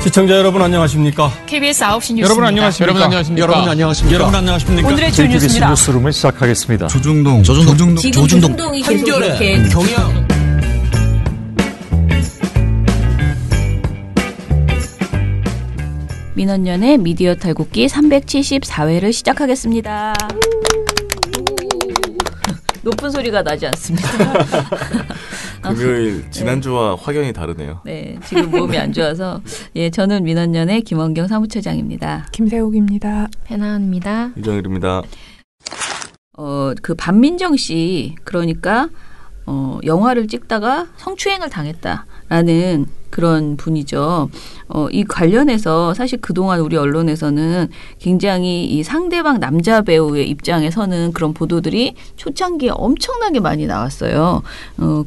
시청자 여러분 안녕하십니까? KBS 9시 뉴스입니다. 여러분 안녕하십니까? 여러분 안녕하십니까? 오늘의 주 뉴스입니다. 뉴스룸을 시작하겠습니다. 조중동 한결의 경영. 민원연의 미디어 탈곡기 374회를 시작하겠습니다. 높은 소리가 나지 않습니다. 금요일 지난주와 확연히 다르네요. 네, 지금 몸이 안 좋아서. 예, 저는 민원연의 김원경 사무처장입니다. 김세욱입니다. 배나은입니다. 이정일입니다. 그 반민정 씨, 그러니까 영화를 찍다가 성추행을 당했다라는 그런 분이죠. 이 관련해서 사실 그동안 우리 언론에서는 굉장히 이 상대방 남자 배우의 입장에 서는 그런 보도들이 초창기에 엄청나게 많이 나왔어요.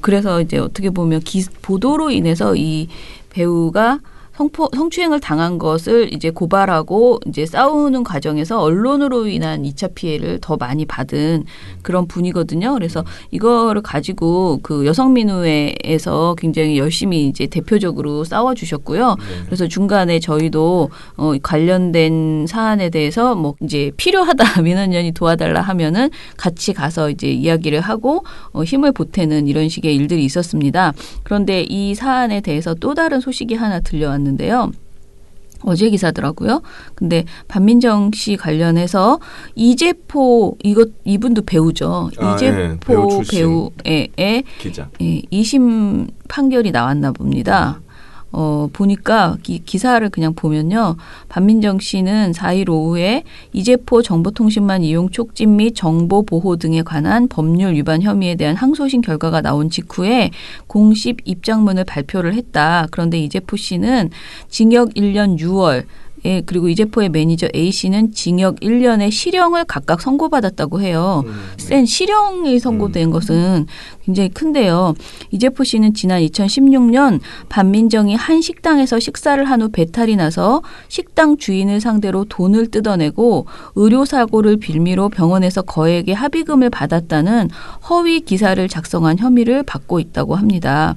그래서 이제 어떻게 보면 보도로 인해서 이 배우가 성추행을 당한 것을 이제 고발하고 이제 싸우는 과정에서 언론으로 인한 2차 피해를 더 많이 받은 그런 분이거든요. 그래서 이거를 가지고 그 여성민우회에서 굉장히 열심히 이제 대표적으로 싸워주셨고요. 그래서 중간에 저희도 관련된 사안에 대해서 뭐 이제 필요하다 민원연이 도와달라 하면은 같이 가서 이제 이야기를 하고 힘을 보태는 이런 식의 일들이 있었습니다. 그런데 이 사안에 대해서 또 다른 소식이 하나 들려왔는데요. 어제 기사더라고요. 근데 반민정 씨 관련해서 이재포 이분도 배우죠. 이재포 배우의 기자. 2심 판결이 나왔나 봅니다. 보니까 기사를 그냥 보면요. 반민정 씨는 4일 오후에 이재포 정보통신망 이용 촉진 및 정보 보호 등에 관한 법률 위반 혐의에 대한 항소심 결과가 나온 직후에 공식 입장문을 발표를 했다. 그런데 이재포 씨는 징역 1년 6월 그리고 이재포의 매니저 A씨는 징역 1년의 실형을 각각 선고받았다고 해요. 센 실형이 선고된 것은 굉장히 큰데요. 이재포 씨는 지난 2016년 반민정이 한 식당에서 식사를 한 후 배탈이 나서 식당 주인을 상대로 돈을 뜯어내고 의료사고를 빌미로 병원에서 거액의 합의금을 받았다는 허위 기사를 작성한 혐의를 받고 있다고 합니다.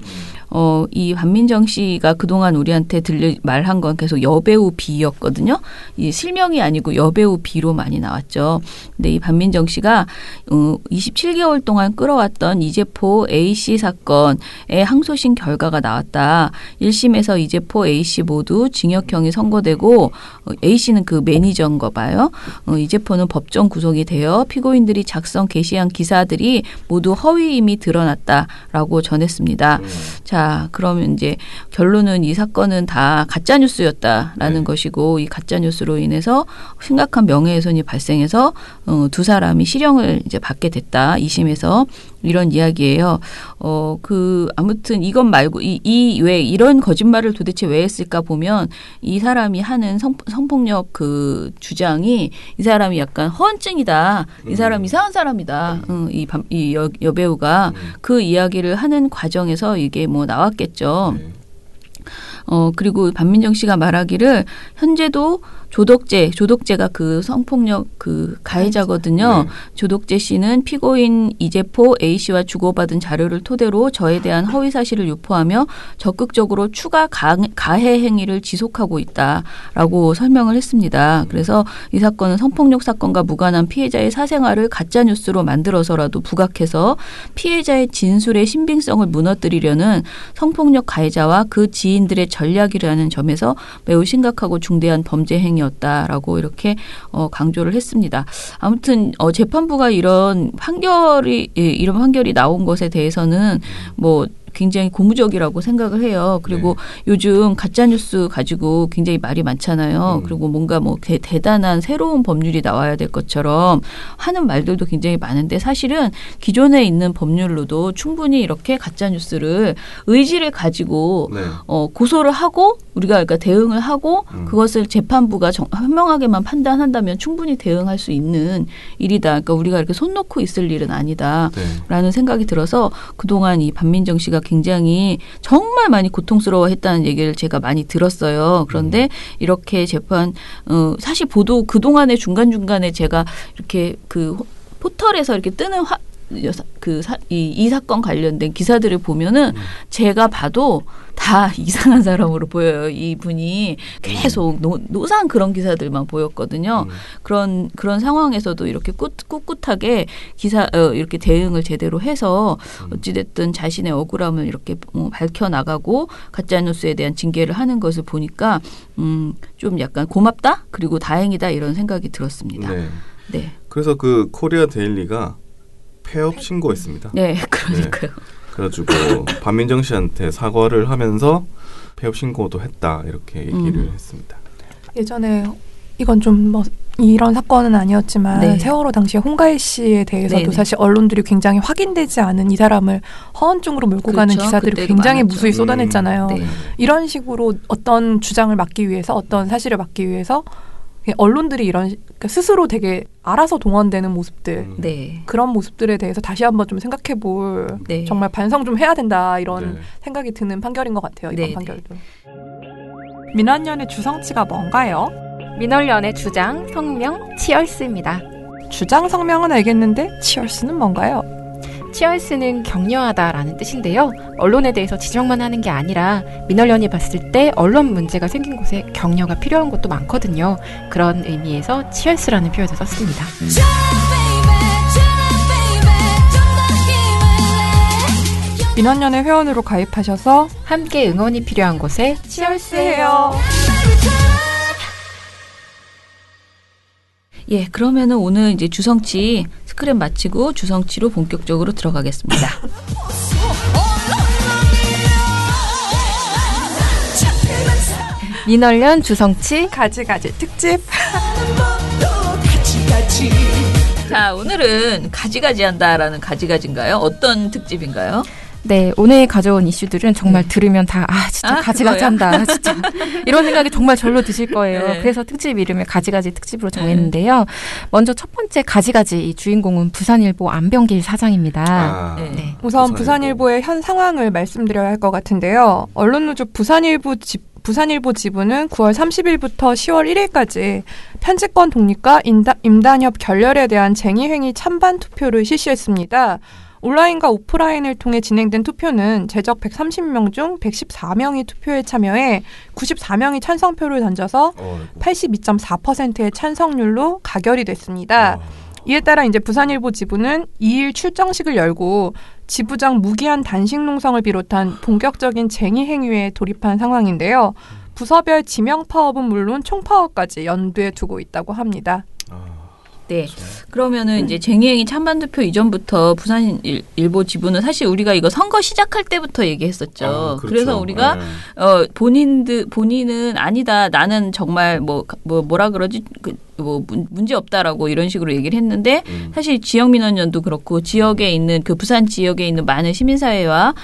이 반민정 씨가 그동안 우리한테 말한 건 계속 여배우 B였거든요. 이 실명이 아니고 여배우 B로 많이 나왔죠. 근데 이 반민정 씨가 27개월 동안 끌어왔던 이재포 A씨 사건의 항소심 결과가 나왔다. 1심에서 이재포 A씨 모두 징역형이 선고되고 A씨는 그 매니저인가 봐요. 이재포는 법정 구속이 되어 피고인들이 작성 게시한 기사들이 모두 허위임이 드러났다라고 전했습니다. 자, 그러면 이제 결론은 이 사건은 다 가짜 뉴스였다라는 것이고 이 가짜 뉴스로 인해서 심각한 명예훼손이 발생해서 두 사람이 실형을 이제 받게 됐다. 2심에서 이런 이야기예요. 아무튼 이것 말고 왜 이런 거짓말을 도대체 왜 했을까 보면 이 사람이 하는 성폭력 그 주장이 이 사람이 약간 허언증이다. 이 사람 이상한 사람이다. 이 여배우가 그 이야기를 하는 과정에서 이게 뭐 나왔겠죠. 그리고 반민정 씨가 말하기를 현재도 조덕재가 그 성폭력 그 가해자거든요. 조덕재 씨는 피고인 이재포 A씨와 주고받은 자료를 토대로 저에 대한 허위 사실을 유포하며 적극적으로 추가 가해 행위를 지속하고 있다라고 설명을 했습니다. 그래서 이 사건은 성폭력 사건과 무관한 피해자의 사생활을 가짜 뉴스로 만들어서라도 부각해서 피해자의 진술의 신빙성을 무너뜨리려는 성폭력 가해자와 그 지인들의 전략이라는 점에서 매우 심각하고 중대한 범죄 행위였다라고 이렇게 강조를 했습니다. 아무튼 재판부가 이런 판결이 나온 것에 대해서는 뭐 굉장히 고무적이라고 생각을 해요. 그리고 요즘 가짜뉴스 가지고 굉장히 말이 많잖아요. 그리고 뭔가 뭐 대단한 새로운 법률이 나와야 될 것처럼 하는 말들도 굉장히 많은데 사실은 기존에 있는 법률로도 충분히 이렇게 가짜뉴스를 의지를 가지고 고소를 하고 우리가 그러니까 대응을 하고 그것을 재판부가 현명하게만 판단한다면 충분히 대응할 수 있는 일이다. 그러니까 우리가 이렇게 손 놓고 있을 일은 아니다라는 생각이 들어서 그동안 이 반민정 씨가 굉장히 정말 많이 고통스러워했다는 얘기를 제가 많이 들었어요. 그런데 이렇게 재판 사실 보도 그동안에 중간중간에 제가 이렇게 그 포털에서 이렇게 뜨는 이 사건 관련된 기사들을 보면은 제가 봐도 다 이상한 사람으로 보여요. 이분이 계속 노상 그런 기사들만 보였거든요. 그런 상황에서도 이렇게 꿋꿋하게 이렇게 대응을 제대로 해서 어찌됐든 자신의 억울함을 이렇게 밝혀나가고 가짜뉴스에 대한 징계를 하는 것을 보니까 좀 약간 고맙다 그리고 다행이다 이런 생각이 들었습니다. 네. 네. 그래서 그 코리아 데일리가 폐업 신고했습니다. 네, 그러니까요. 네. 그래가지고 반민정 씨한테 사과를 하면서 폐업 신고도 했다 이렇게 얘기를 했습니다. 예전에 이건 좀 이런 사건은 아니었지만 네. 세월호 당시에 홍가희 씨에 대해서도 네네. 사실 언론들이 굉장히 확인되지 않은 이 사람을 허언 쪽으로 몰고 그렇죠. 가는 기사들이 그때도 굉장히 많았죠. 무수히 쏟아냈잖아요. 네. 이런 식으로 어떤 주장을 막기 위해서 어떤 사실을 막기 위해서 언론들이 그러니까 스스로 되게 알아서 동원되는 모습들 네. 그런 모습들에 대해서 다시 한번 좀 생각해볼 네. 정말 반성 좀 해야 된다 이런 네. 생각이 드는 판결인 것 같아요. 이번 네. 판결도. 민원연의 주성치가 뭔가요? 민원련의 주장, 성명, 치얼스입니다. 주장 성명은 알겠는데 치얼스는 뭔가요? 치얼스는 격려하다라는 뜻인데요. 언론에 대해서 지적만 하는 게 아니라 민원련이 봤을 때 언론 문제가 생긴 곳에 격려가 필요한 곳도 많거든요. 그런 의미에서 치얼스라는 표현을 썼습니다. 민원연의 회원으로 가입하셔서 함께 응원이 필요한 곳에 치얼스해요. 예, 그러면은 오늘 이제 주성치 스크랩 마치고 주성치로 본격적으로 들어가겠습니다. 민원련 주성치 가지가지 특집. 자, 오늘은 가지가지한다라는 가지가지인가요? 어떤 특집인가요? 네, 오늘 가져온 이슈들은 정말 들으면 다 진짜 가지가지 한다. 진짜 이런 생각이 정말 절로 드실 거예요. 네. 그래서 특집 이름을 가지가지 특집으로 정했는데요. 먼저 첫 번째 가지가지 이 주인공은 부산일보 안병길 사장입니다. 네. 우선 부산일보의 현 상황을 말씀드려야 할 것 같은데요. 언론노조 부산일보 지부는 9월 30일부터 10월 1일까지 편집권 독립과 임단협 결렬에 대한 쟁의행위 찬반 투표를 실시했습니다. 온라인과 오프라인을 통해 진행된 투표는 제적 130명 중 114명이 투표에 참여해 94명이 찬성표를 던져서 82.4%의 찬성률로 가결이 됐습니다. 이에 따라 이제 부산일보 지부는 2일 출정식을 열고 지부장 무기한 단식 농성을 비롯한 본격적인 쟁의 행위에 돌입한 상황인데요. 부서별 지명 파업은 물론 총파업까지 연두에 두고 있다고 합니다. 네. 그러면은 이제 쟁의행위 찬반 투표 이전부터 부산일보 지부는 사실 우리가 이거 선거 시작할 때부터 얘기했었죠. 그렇죠. 그래서 우리가 본인은 아니다. 나는 정말 뭐라 그러지? 문제 없다라고 이런 식으로 얘기를 했는데 사실 지역민원연도 그렇고 지역에 있는 그 부산 지역에 있는 많은 시민사회와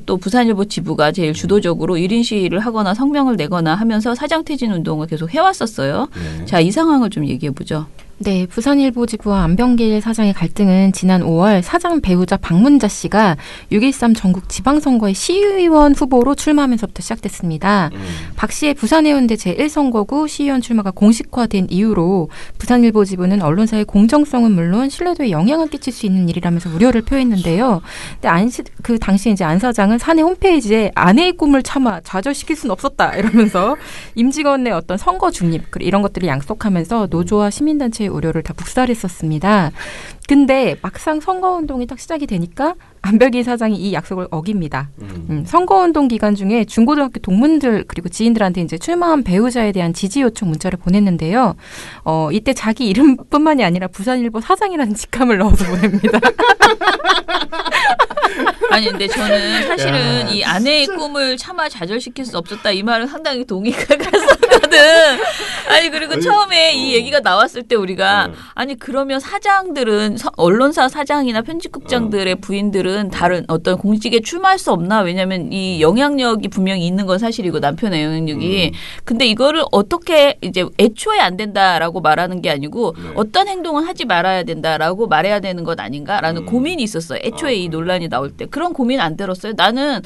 또 부산일보 지부가 제일 주도적으로 1인 시위를 하거나 성명을 내거나 하면서 사장퇴진 운동을 계속 해왔었어요. 네. 자, 이 상황을 좀 얘기해 보죠. 네, 부산일보 지부와 안병길 사장의 갈등은 지난 5월 사장 배우자 박문자 씨가 6.13 전국 지방선거의 시의원 후보로 출마하면서부터 시작됐습니다. 박 씨의 부산해운대 제1선거구 시의원 출마가 공식화된 이후로 부산일보 지부는 언론사의 공정성은 물론 신뢰도에 영향을 끼칠 수 있는 일이라면서 우려를 표했는데요. 근데 그 당시 이제 안 사장은 사내 홈페이지에 아내의 꿈을 참아 좌절시킬 수는 없었다 이러면서 임직원의 어떤 선거 중립 이런 것들을 양속하면서 노조와 시민단체 우려를 다 묵살했었습니다. 근데 막상 선거운동이 딱 시작이 되니까 안병길 사장이 이 약속을 어깁니다. 선거운동 기간 중에 중고등학교 동문들 그리고 지인들한테 이제 출마한 배우자에 대한 지지 요청 문자를 보냈는데요. 이때 자기 이름뿐만이 아니라 부산일보 사장이라는 직함을 넣어서 보냅니다. 아니 근데 저는 사실은 이 아내의 꿈을 차마 좌절시킬 수 없었다 이 말은 상당히 동의가 갔었거든. 아니 그리고 처음에 이 얘기가 나왔을 때 우리가 아니 그러면 사장들은 언론사 사장이나 편집국장들의 부인들은 다른 어떤 공직에 출마할 수 없나? 왜냐하면 이 영향력이 분명히 있는 건 사실이고 남편의 영향력이. 근데 이거를 어떻게 이제 애초에 안 된다라고 말하는 게 아니고 어떤 행동은 하지 말아야 된다라고 말해야 되는 것 아닌가라는 고민이 있었어요. 애초에 이 논란이 나올 때 그런 고민 안 들었어요. 나는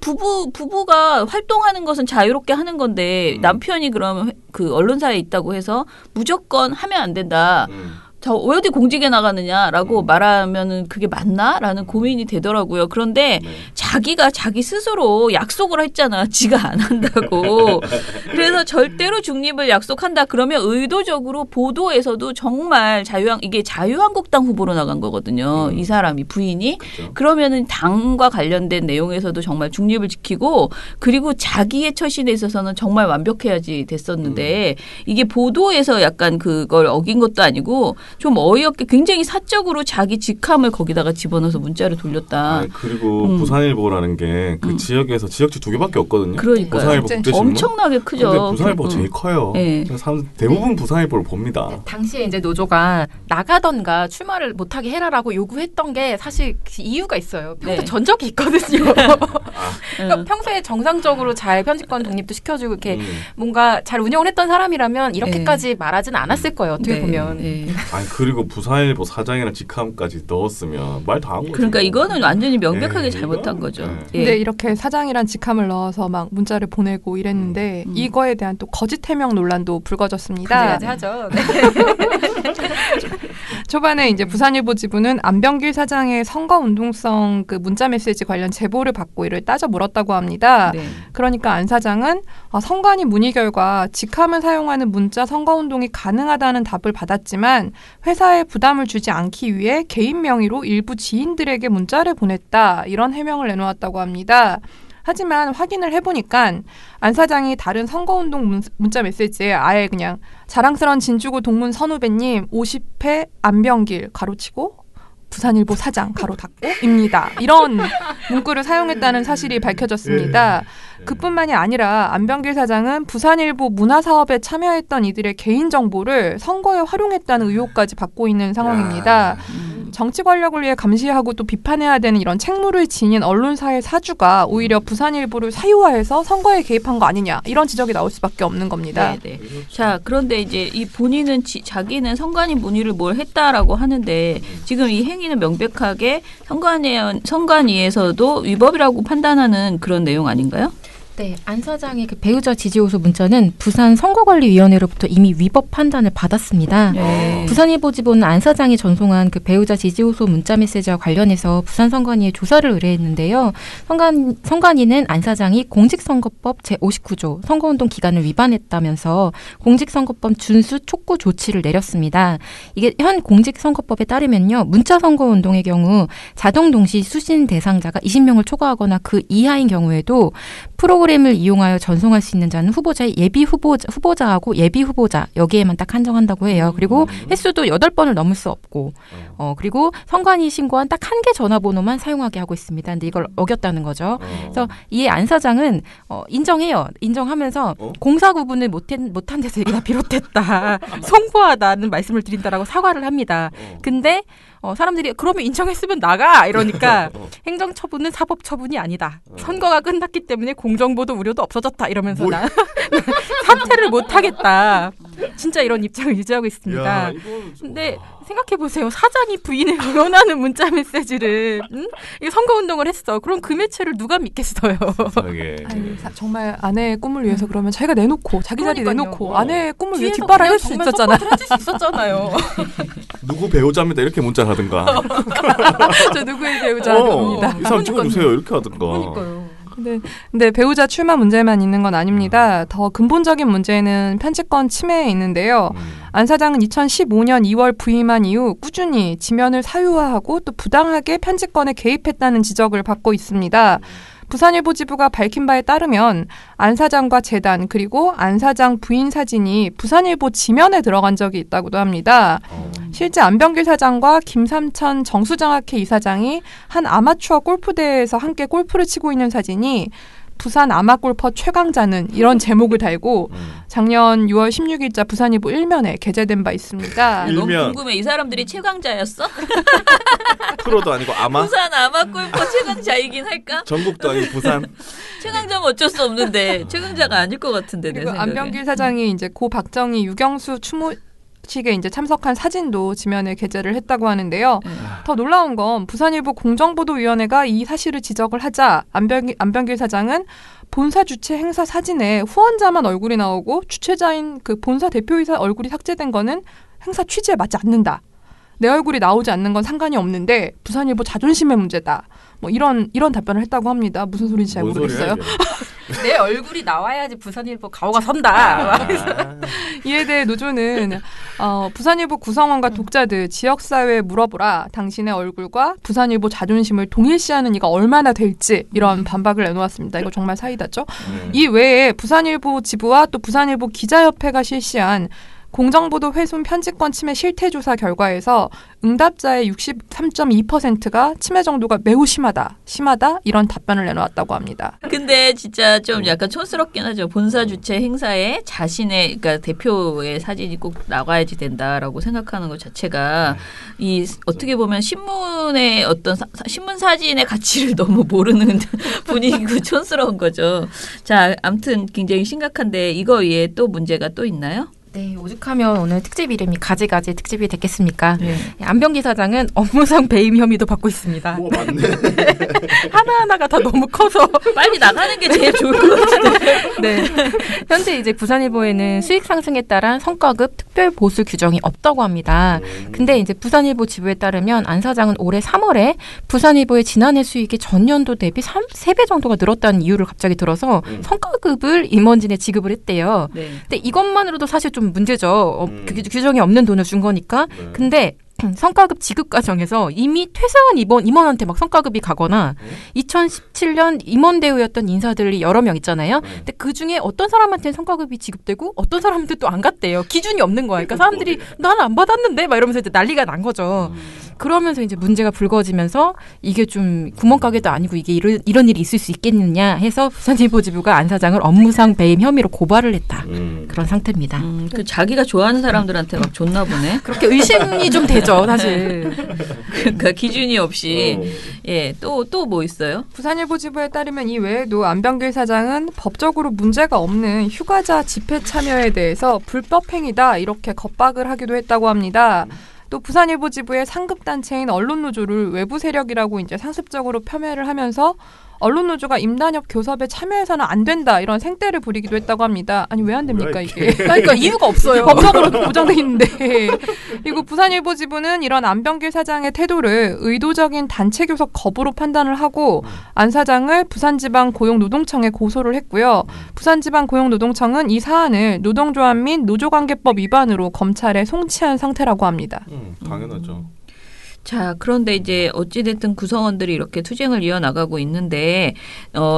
부부가 활동하는 것은 자유롭게 하는 건데 남편이 그러면 그 언론사에 있다고 해서 무조건 하면 안 된다. 저 어디 공직에 나가느냐라고 말하면은 그게 맞나라는 고민이 되더라고요. 그런데 자기가 자기 스스로 약속을 했잖아. 지가 안 한다고. 그래서 절대로 중립을 약속한다. 그러면 의도적으로 보도에서도 정말 이게 자유한국당 후보로 나간 거거든요. 이 사람이 부인이. 그렇죠. 그러면은 당과 관련된 내용에서도 정말 중립을 지키고 그리고 자기의 처신에 있어서는 정말 완벽해야지 됐었는데 이게 보도에서 약간 그걸 어긴 것도 아니고 좀 어이없게 굉장히 사적으로 자기 직함을 거기다가 집어넣어서 문자를 돌렸다. 그리고 부산일보라는 게 그 지역에서 지역지 2개밖에 없거든요. 그러니까요. 부산일보 국제신문. 엄청나게 크죠. 근데 부산일보가 제일 커요. 네. 사람 대부분 부산일보를 봅니다. 당시에 이제 노조가 나가던가 출마를 못하게 해라라고 요구했던 게 사실 이유가 있어요. 평소 전적이 있거든요. 그러니까 평소에 정상적으로 잘 편집권 독립도 시켜주고 이렇게 뭔가 잘 운영을 했던 사람이라면 이렇게까지 말하지는 않았을 거예요. 어떻게 보면. 아니 그리고 부산일보 사장이랑 직함까지 넣었으면 말 다 한 거죠. 그러니까 이거는 완전히 명백하게 잘못한 거죠. 근데 이렇게 사장이란 직함을 넣어서 막 문자를 보내고 이랬는데 이거에 대한 또 거짓 해명 논란도 불거졌습니다. 하죠. 초반에 이제 부산일보 지부는 안병길 사장의 선거 운동성 그 문자 메시지 관련 제보를 받고 이를 따져 물었다고 합니다. 그러니까 안 사장은 선관위 문의 결과 직함을 사용하는 문자 선거 운동이 가능하다는 답을 받았지만 회사에 부담을 주지 않기 위해 개인 명의로 일부 지인들에게 문자를 보냈다. 이런 해명을 내놓았다고 합니다. 하지만 확인을 해보니까 안 사장이 다른 선거운동 문자 메시지에 아예 그냥 자랑스러운 진주고 동문 선후배님 50회 안병길 가로치고 부산일보 사장 가로 닫고입니다. 이런 문구를 사용했다는 사실이 밝혀졌습니다. 그뿐만이 아니라 안병길 사장은 부산일보 문화사업에 참여했던 이들의 개인정보를 선거에 활용했다는 의혹까지 받고 있는 상황입니다. 정치 권력을 위해 감시하고 또 비판해야 되는 이런 책무를 지닌 언론사의 사주가 오히려 부산일보를 사유화해서 선거에 개입한 거 아니냐 이런 지적이 나올 수밖에 없는 겁니다. 자, 그런데 이제 이 본인은 자기는 선관위 문의를 뭘 했다라고 하는데 지금 이 행위는 명백하게 선관위에서도 위법이라고 판단하는 그런 내용 아닌가요? 네, 안 사장의 그 배우자 지지 호소 문자는 부산 선거관리위원회로부터 이미 위법 판단을 받았습니다. 부산일보 지부는 안 사장이 전송한 그 배우자 지지 호소 문자 메시지와 관련해서 부산 선관위에 조사를 의뢰했는데요. 선관위는 안 사장이 공직선거법 제59조 선거운동 기간을 위반했다면서 공직선거법 준수 촉구 조치를 내렸습니다. 이게 현 공직선거법에 따르면요, 문자 선거운동의 경우 자동 동시 수신 대상자가 20명을 초과하거나 그 이하인 경우에도 프로그램을 이용하여 전송할 수 있는 자는 후보자의 예비 후보자하고 예비 후보자 여기에만 딱 한정한다고 해요. 그리고 횟수도 8번을 넘을 수 없고 그리고 선관위 신고한 딱 한 개 전화번호만 사용하게 하고 있습니다. 근데 이걸 어겼다는 거죠. 그래서 이 안 사장은 인정해요. 인정하면서 공사 구분을 못한 데서 얘기가 비롯했다. 송구하다는 말씀을 드린다라고 사과를 합니다. 근데 사람들이 그러면 인정했으면 나가 이러니까 행정처분은 사법처분이 아니다. 선거가 끝났기 때문에 공정보도 우려도 없어졌다 이러면서 나 사퇴를 못하겠다. 진짜 이런 입장을 유지하고 있습니다. 근데 생각해보세요. 사장이 부인을 응원하는 문자 메시지를 선거운동을 했어. 그럼 그 매체를 누가 믿겠어요. 아니, 정말 아내의 꿈을 위해서 그러면 자기가 내놓고 자기 자리 내놓고 아내의 꿈을 위해 뒷바라 할 수 있었잖아요. 해줄 수 있었잖아요. 누구 배우자입니다. 이렇게 문자를 하든가. 저 누구의 배우자입니다. 이 사람 찍어주세요. 이렇게 하든가. 그러니까요. 근데 배우자 출마 문제만 있는 건 아닙니다. 더 근본적인 문제는 편집권 침해에 있는데요. 안 사장은 2015년 2월 부임한 이후 꾸준히 지면을 사유화하고 또 부당하게 편집권에 개입했다는 지적을 받고 있습니다. 부산일보 지부가 밝힌 바에 따르면 안 사장과 재단 그리고 안 사장 부인 사진이 부산일보 지면에 들어간 적이 있다고도 합니다. 실제 안병길 사장과 김삼천 정수장학회 이사장이 한 아마추어 골프대회에서 함께 골프를 치고 있는 사진이 부산 아마골퍼 최강자는 이런 제목을 달고 작년 6월 16일자 부산일보 1면에 게재된 바 있습니다. 너무 궁금해. 이 사람들이 최강자였어? 프로도 아니고 아마? 부산 아마골퍼 최강자이긴 할까? 전국도 아니고 부산? 최강자면 어쩔 수 없는데 최강자가 아닐 것 같은데 내 생각에. 안병길 사장이 이제 고 박정희 유경수 추모식에 이제 참석한 사진도 지면에 게재를 했다고 하는데요. 더 놀라운 건 부산일보 공정보도위원회가 이 사실을 지적을 하자 안병길 사장은 본사 주최 행사 사진에 후원자만 얼굴이 나오고 주최자인 그 본사 대표이사 얼굴이 삭제된 거는 행사 취지에 맞지 않는다. 내 얼굴이 나오지 않는 건 상관이 없는데 부산일보 자존심의 문제다. 뭐 이런 답변을 했다고 합니다. 무슨 소리인지 잘 모르겠어요. 내 얼굴이 나와야지 부산일보 가오가 선다. 이에 대해 노조는 부산일보 구성원과 독자들 지역사회에 물어보라. 당신의 얼굴과 부산일보 자존심을 동일시하는 이가 얼마나 될지 이런 반박을 내놓았습니다. 이거 정말 사이다죠. 이 외에 부산일보 지부와 또 부산일보 기자협회가 실시한 공정보도 훼손 편집권 침해 실태조사 결과에서 응답자의 63.2%가 침해 정도가 매우 심하다 이런 답변을 내놓았다고 합니다. 근데 진짜 좀 약간 촌스럽긴 하죠. 본사 주최 행사에 자신의 그러니까 대표의 사진이 꼭 나가야지 된다라고 생각하는 것 자체가 이 어떻게 보면 신문의 어떤 신문 사진의 가치를 너무 모르는 분위기고 촌스러운 거죠. 자, 아무튼 굉장히 심각한데 이거 외에 또 문제가 또 있나요? 네, 오죽하면 오늘 특집 이름이 가지가지 특집이 됐겠습니까? 네. 안병기 사장은 업무상 배임 혐의도 받고 있습니다. 맞네. 하나하나가 다 너무 커서 빨리 나가는 게 제일 좋을 것 같은데. 네. 현재 이제 부산일보에는 수익 상승에 따른 성과급 특별 보수 규정이 없다고 합니다. 근데 이제 부산일보 지부에 따르면 안 사장은 올해 3월에 부산일보의 지난해 수익이 전년도 대비 3배 정도가 늘었다는 이유를 갑자기 들어서 성과급을 임원진에 지급을 했대요. 네. 근데 이것만으로도 사실 좀 문제죠. 규정이 없는 돈을 준 거니까. 네. 근데 성과급 지급 과정에서 이미 퇴사한 임원한테 막 성과급이 가거나 2017년 임원대우였던 인사들이 여러 명 있잖아요. 근데 그중에 어떤 사람한테는 성과급이 지급되고 어떤 사람한테 또 안 갔대요. 기준이 없는 거야. 그러니까 사람들이 나는 안 받았는데 막 이러면서 이제 난리가 난 거죠. 그러면서 이제 문제가 불거지면서 이게 좀 구멍가게도 아니고 이게 이런 일이 있을 수 있겠느냐 해서 부산일보 지부가 안 사장을 업무상 배임 혐의로 고발을 했다. 그런 상태입니다. 그 자기가 좋아하는 사람들한테 막 줬나 보네. 그렇게 의심이 좀 되죠, 사실. 그러니까 기준이 없이. 예, 또 뭐 있어요? 부산일보 지부에 따르면 이 외에도 안병길 사장은 법적으로 문제가 없는 휴가자 집회 참여에 대해서 불법 행위다 이렇게 겁박을 하기도 했다고 합니다. 또 부산일보 지부의 상급단체인 언론노조를 외부 세력이라고 이제 상습적으로 폄훼를 하면서 언론노조가 임단협 교섭에 참여해서는 안 된다 이런 생떼를 부리기도 했다고 합니다. 아니 왜 안 됩니까 이게? 그러니까 이유가 없어요. 법적으로 보장돼 있는데. 그리고 부산일보 지부는 이런 안병길 사장의 태도를 의도적인 단체 교섭 거부로 판단을 하고 안 사장을 부산지방고용노동청에 고소를 했고요. 부산지방고용노동청은 이 사안을 노동조합 및 노조관계법 위반으로 검찰에 송치한 상태라고 합니다. 당연하죠. 자, 그런데 이제 어찌됐든 구성원들이 이렇게 투쟁을 이어나가고 있는데,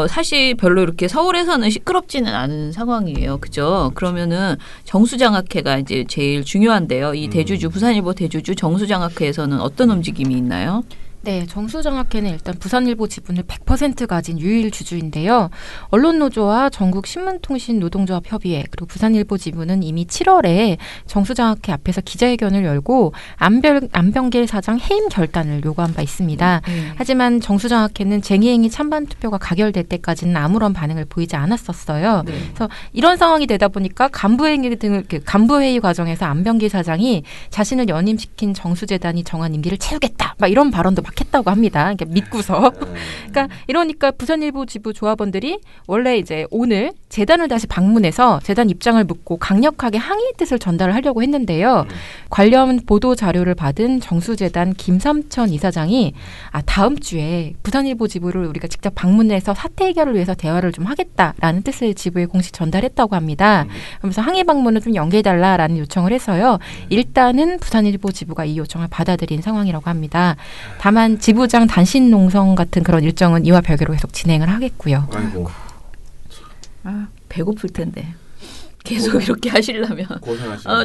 사실 별로 이렇게 서울에서는 시끄럽지는 않은 상황이에요. 그죠? 그러면은 정수장학회가 이제 제일 중요한데요. 이 대주주, 부산일보 대주주 정수장학회에서는 어떤 움직임이 있나요? 네, 정수장학회는 일단 부산일보 지분을 100% 가진 유일 주주인데요. 언론노조와 전국신문통신노동조합협의회 그리고 부산일보 지부는 이미 7월에 정수장학회 앞에서 기자회견을 열고 안병길 사장 해임 결단을 요구한 바 있습니다. 하지만 정수장학회는 쟁의행위 찬반 투표가 가결될 때까지는 아무런 반응을 보이지 않았었어요. 그래서 이런 상황이 되다 보니까 간부회의 과정에서 안병길 사장이 자신을 연임시킨 정수재단이 정한 임기를 채우겠다. 막 이런 발언도 막 했다고 합니다. 그러니까 믿고서. 그러니까 이러니까 부산일보 지부 조합원들이 원래 이제 오늘 재단을 다시 방문해서 재단 입장을 묻고 강력하게 항의 뜻을 전달을 하려고 했는데요. 관련 보도 자료를 받은 정수재단 김삼천 이사장이 다음 주에 부산일보 지부를 우리가 직접 방문해서 사태 해결을 위해서 대화를 좀 하겠다라는 뜻을 지부에 공식 전달했다고 합니다. 그러면서 항의 방문을 좀 연기해달라라는 요청을 해서요. 일단은 부산일보 지부가 이 요청을 받아들인 상황이라고 합니다. 다만 지부장 단신 농성 같은 그런 일정은 이와 별개로 계속 진행을 하겠고요. 아이고. 배고플 텐데. 계속 이렇게 하시려면.